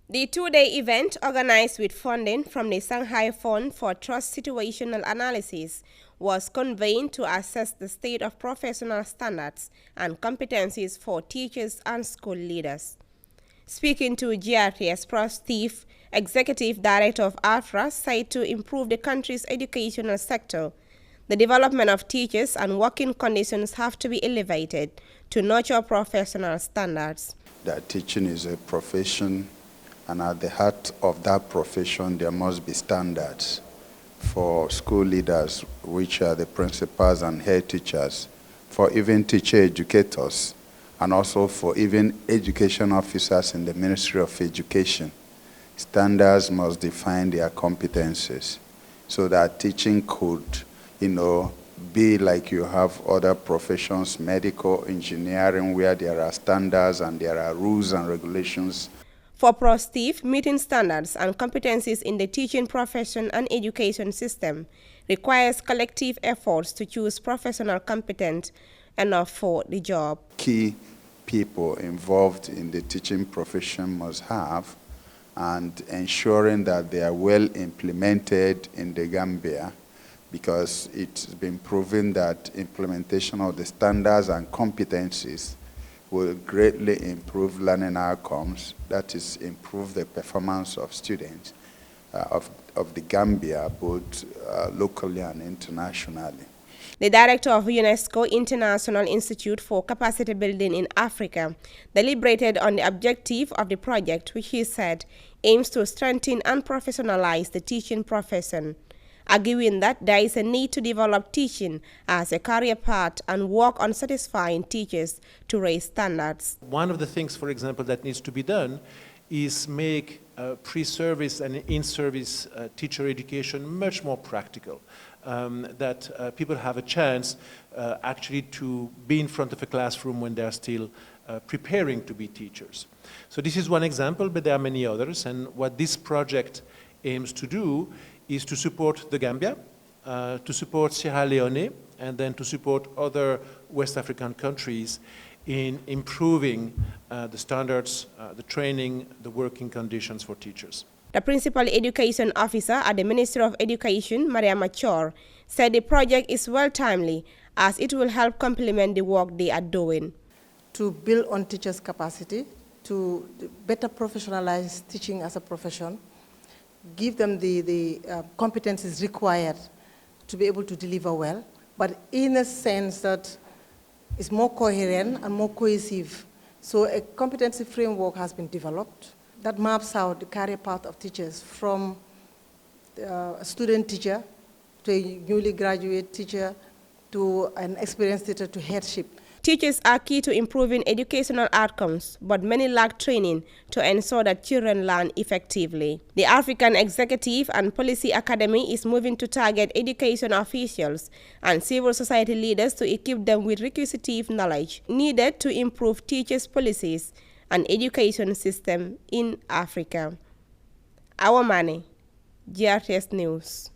The two-day event, organized with funding from the Shanghai Fund for Trust Situational Analysis, was convened to assess the state of professional standards and competencies for teachers and school leaders. Speaking to GRTS, Prof. Steve, Executive Director of AFRA, said to improve the country's educational sector, the development of teachers and working conditions have to be elevated to nurture professional standards. That teaching is a profession, and at the heart of that profession, there must be standards for school leaders, which are the principals and head teachers, for even teacher educators, and also for even education officers in the Ministry of Education. Standards must define their competencies so that teaching could, be like you have other professions, medical, engineering, where there are standards and there are rules and regulations. For Prof. Steve, meeting standards and competencies in the teaching profession and education system requires collective efforts to choose professional competent enough for the job. Key people involved in the teaching profession must have, and ensuring that they are well implemented in the Gambia, because it's been proven that implementation of the standards and competencies will greatly improve learning outcomes, that is, improve the performance of students of the Gambia, both locally and internationally. The director of UNESCO International Institute for Capacity Building in Africa deliberated on the objective of the project, which he said aims to strengthen and professionalize the teaching profession, arguing that there is a need to develop teaching as a career path and work on satisfying teachers to raise standards. One of the things, for example, that needs to be done is make pre-service and in-service teacher education much more practical, that people have a chance actually to be in front of a classroom when they're still preparing to be teachers. So this is one example, but there are many others, and what this project aims to do is to support the Gambia, to support Sierra Leone, and then to support other West African countries in improving the standards, the training, the working conditions for teachers. The Principal Education Officer at the Ministry of Education, Maria Machor, said the project is well timely as it will help complement the work they are doing. To build on teachers' capacity, to better professionalize teaching as a profession, give them the competencies required to be able to deliver well, but in a sense that is more coherent and more cohesive. So a competency framework has been developed that maps out the career path of teachers from a student teacher to a newly graduate teacher to an experienced teacher to headship. Teachers are key to improving educational outcomes, but many lack training to ensure that children learn effectively. The African Executive and Policy Academy is moving to target education officials and civil society leaders to equip them with requisitive knowledge needed to improve teachers' policies and education system in Africa. Awa Manneh, GRTS News.